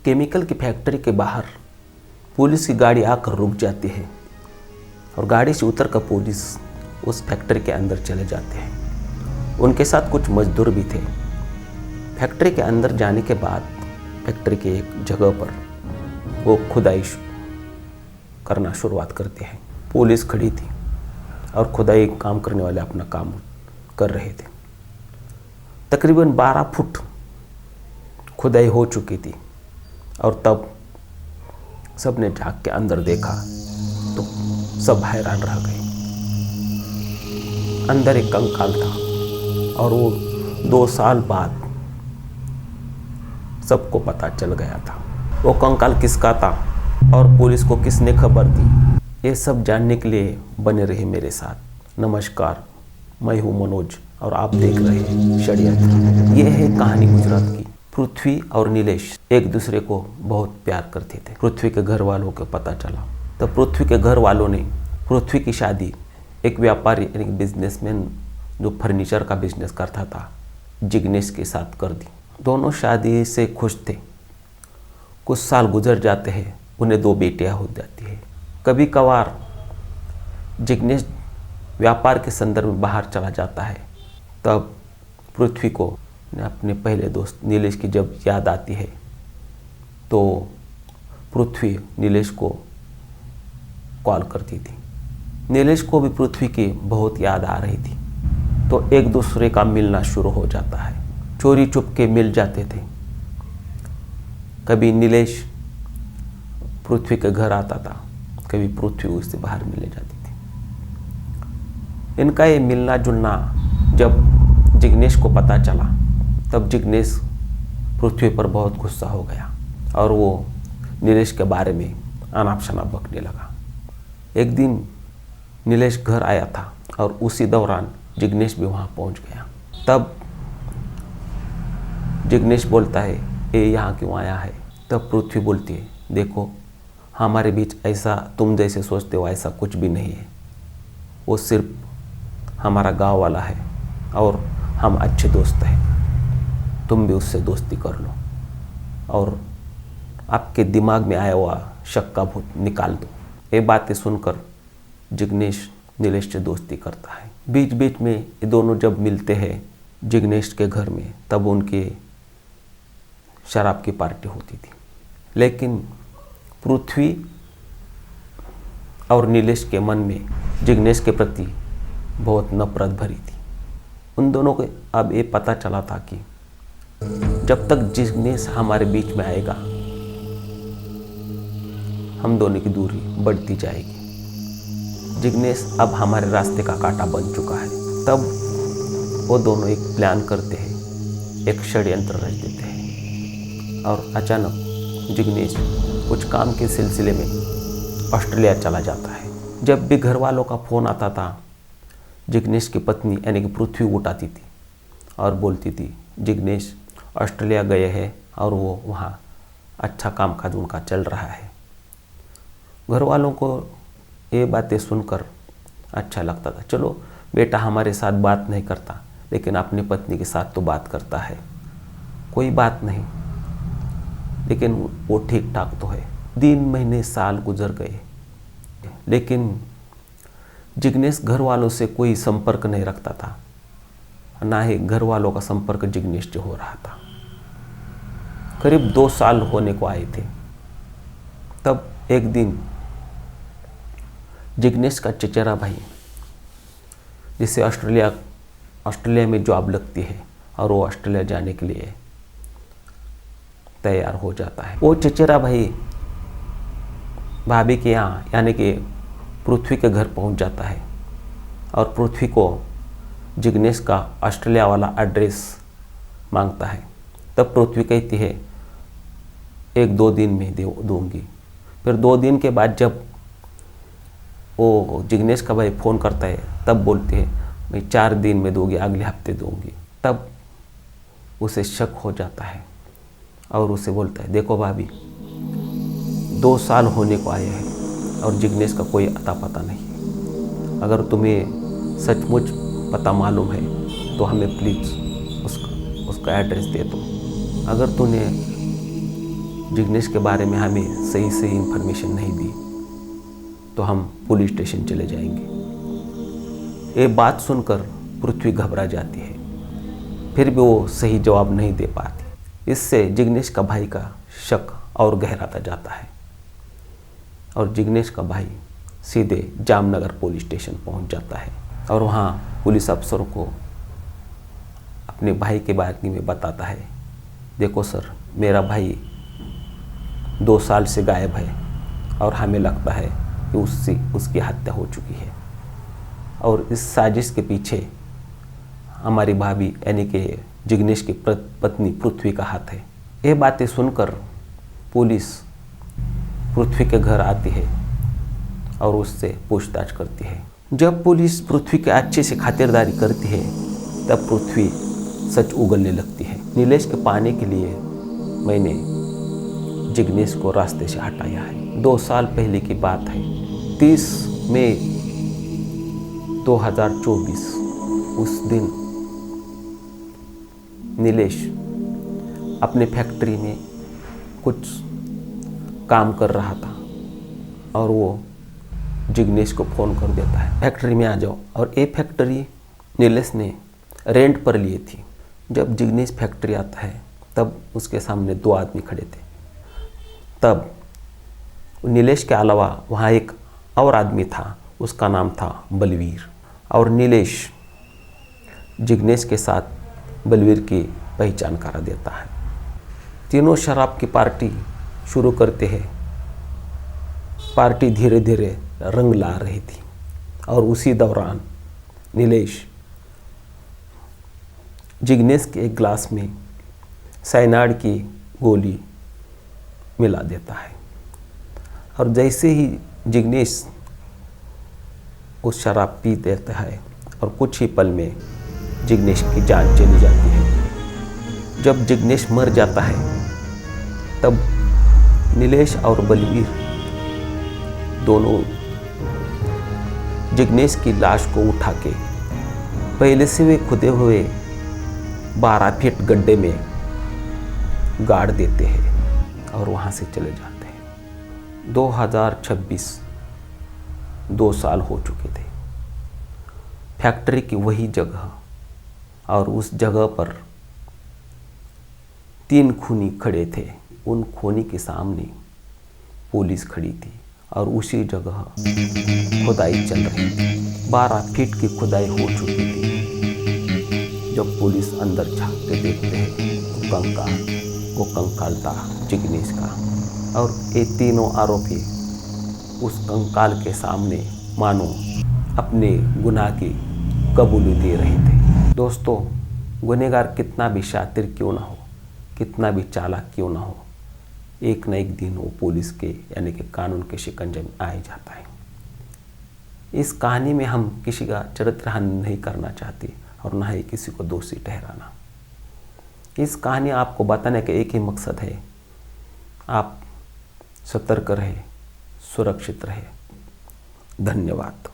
Chemical की factory के बाहर पुलिस की गाड़ी आकर रुक जाती है और गाड़ी से उतरकर पुलिस उस फैक्ट्री के अंदर चले जाते हैं। उनके साथ कुछ मजदूर भी थे। फैक्ट्री के अंदर जाने के बाद फैक्ट्री के एक जगह पर वो खुदाई करना शुरुआत करते हैं। पुलिस खड़ी थी और खुदाई काम करने वाले अपना काम कर रहे थे। तकरीबन 12 फुट खुदाई हो चुकी थी और तब सबने झांक के अंदर देखा तो सब हैरान रह गए। अंदर एक कंकाल था और वो 2 साल बाद सबको पता चल गया था। वो कंकाल किसका था और पुलिस को किसने खबर दी, ये सब जानने के लिए बने रहे मेरे साथ। नमस्कार, मैं हूँ मनोज और आप देख रहे हैं षड्यंत्र। ये है कहानी गुजरात की। पृथ्वी और नीलेश एक दूसरे को बहुत प्यार करते थे। पृथ्वी के घर वालों को पता चला तो पृथ्वी के घर वालों ने पृथ्वी की शादी एक व्यापारी यानी बिजनेसमैन जो फर्नीचर का बिजनेस करता था जिग्नेश के साथ कर दी। दोनों शादी से खुश थे। कुछ साल गुजर जाते हैं, उन्हें 2 बेटियां हो जाती है। कभी कभार जिग्नेश व्यापार के संदर्भ में बाहर चला जाता है, तब पृथ्वी को अपने पहले दोस्त नीलेश की जब याद आती है तो पृथ्वी नीलेश को कॉल करती थी। नीलेश को भी पृथ्वी की बहुत याद आ रही थी, तो एक दूसरे का मिलना शुरू हो जाता है। चोरी छुप के मिल जाते थे। कभी नीलेश पृथ्वी के घर आता था, कभी पृथ्वी उससे बाहर मिलने जाती थी। इनका ये मिलना जुलना जब जिग्नेश को पता चला, तब जिग्नेश पृथ्वी पर बहुत गुस्सा हो गया और वो नीलेश के बारे में अनाप शनाप बकने लगा। एक दिन नीलेश घर आया था और उसी दौरान जिग्नेश भी वहाँ पहुँच गया। तब जिग्नेश बोलता है, ये यहाँ क्यों आया है? तब पृथ्वी बोलती है, देखो हमारे बीच ऐसा तुम जैसे सोचते हो ऐसा कुछ भी नहीं है। वो सिर्फ हमारा गांव वाला है और हम अच्छे दोस्त हैं। तुम भी उससे दोस्ती कर लो और आपके दिमाग में आया हुआ शक का भूत निकाल दो। ये बातें सुनकर जिग्नेश नीलेश से दोस्ती करता है। बीच बीच में ये दोनों जब मिलते हैं जिग्नेश के घर में, तब उनकी शराब की पार्टी होती थी। लेकिन पृथ्वी और नीलेश के मन में जिग्नेश के प्रति बहुत नफरत भरी थी। उन दोनों को अब ये पता चला था कि जब तक जिग्नेश हमारे बीच में आएगा हम दोनों की दूरी बढ़ती जाएगी। जिग्नेश अब हमारे रास्ते का कांटा बन चुका है। तब वो दोनों एक प्लान करते हैं, एक षड्यंत्र रच देते हैं और अचानक जिग्नेश कुछ काम के सिलसिले में ऑस्ट्रेलिया चला जाता है। जब भी घर वालों का फ़ोन आता था, जिग्नेश की पत्नी यानी कि पृथ्वी उठाती थी और बोलती थी जिग्नेश ऑस्ट्रेलिया गए हैं और वो वहाँ अच्छा काम काज उनका चल रहा है। घर वालों को ये बातें सुनकर अच्छा लगता था। चलो बेटा हमारे साथ बात नहीं करता लेकिन अपनी पत्नी के साथ तो बात करता है, कोई बात नहीं, लेकिन वो ठीक ठाक तो है। दिन महीने साल गुजर गए लेकिन जिग्नेश घर वालों से कोई संपर्क नहीं रखता था, ना ही घर वालों का संपर्क जिग्नेश से हो रहा था। करीब 2 साल होने को आए थे। तब एक दिन जिग्नेश का चचेरा भाई, जिसे ऑस्ट्रेलिया में जॉब लगती है और वो ऑस्ट्रेलिया जाने के लिए तैयार हो जाता है। वो चचेरा भाई भाभी के यहाँ यानी कि पृथ्वी के घर पहुंच जाता है और पृथ्वी को जिग्नेश का ऑस्ट्रेलिया वाला एड्रेस मांगता है। तब पृथ्वी कहती है 1-2 दिन में दूंगी। फिर 2 दिन के बाद जब वो जिग्नेश का भाई फ़ोन करता है तब बोलती है मैं 4 दिन में दूंगी, अगले हफ्ते दूंगी। तब उसे शक हो जाता है और उसे बोलता है देखो भाभी 2 साल होने को आए हैं और जिग्नेश का कोई अता पता नहीं। अगर तुम्हें सचमुच पता मालूम है तो हमें प्लीज़ उसका एड्रेस दे दो। अगर तूने जिग्नेश के बारे में हमें सही सही इन्फॉर्मेशन नहीं दी तो हम पुलिस स्टेशन चले जाएंगे। ये बात सुनकर पृथ्वी घबरा जाती है, फिर भी वो सही जवाब नहीं दे पाती। इससे जिग्नेश का भाई का शक और गहराता जाता है और जिग्नेश का भाई सीधे जामनगर पुलिस स्टेशन पहुंच जाता है और वहां पुलिस अफसरों को अपने भाई के बारे में बताता है, देखो सर, मेरा भाई 2 साल से गायब है और हमें लगता है कि उसकी हत्या हो चुकी है और इस साजिश के पीछे हमारी भाभी यानी कि जिग्नेश की पत्नी पृथ्वी का हाथ है। ये बातें सुनकर पुलिस पृथ्वी के घर आती है और उससे पूछताछ करती है। जब पुलिस पृथ्वी के अच्छे से खातिरदारी करती है तब पृथ्वी सच उगलने लगती है। नीलेश के पाने के लिए मैंने जिग्नेश को रास्ते से हटाया है। 2 साल पहले की बात है, 30 मई 2024। उस दिन नीलेश अपने फैक्ट्री में कुछ काम कर रहा था और वो जिग्नेश को फ़ोन कर देता है, फैक्ट्री में आ जाओ। और ये फैक्ट्री नीलेश ने रेंट पर ली थी। जब जिग्नेश फैक्ट्री आता है तब उसके सामने 2 आदमी खड़े थे। तब नीलेश के अलावा वहाँ एक और आदमी था, उसका नाम था बलवीर। और नीलेश जिग्नेश के साथ बलवीर की पहचान करा देता है। तीनों शराब की पार्टी शुरू करते हैं। पार्टी धीरे धीरे रंग ला रही थी और उसी दौरान नीलेश जिग्नेश के एक ग्लास में साइनाइड की गोली मिला देता है और जैसे ही जिग्नेश उस शराब पी देता है और कुछ ही पल में जिग्नेश की जान चली जाती है। जब जिग्नेश मर जाता है तब नीलेश और बलवीर दोनों जिग्नेश की लाश को उठा के पहले से वे खुदे हुए 12 फीट गड्ढे में गाड़ देते हैं और वहाँ से चले जाते हैं। 2026 2 साल हो चुके थे। फैक्ट्री की वही जगह और उस जगह पर 3 खूनी खड़े थे। उन खूनी के सामने पुलिस खड़ी थी और उसी जगह खुदाई चल रही थी। 12 फीट की खुदाई हो चुकी थी। जब पुलिस अंदर झांक के देखते हैं तो वो कंकाल था जिग्नेश का और ये तीनों आरोपी उस कंकाल के सामने मानो अपने गुनाह की कबूली दे रहे थे। दोस्तों, गुनहगार कितना भी शातिर क्यों ना हो, कितना भी चालाक क्यों ना हो, एक न एक दिन वो पुलिस के यानी कि कानून के शिकंजे में आ ही जाता है। इस कहानी में हम किसी का चरित्र हनन नहीं करना चाहते और ना ही किसी को दोषी ठहराना। इस कहानी आपको बताने का एक ही मकसद है, आप सतर्क रहे, सुरक्षित रहे। धन्यवाद।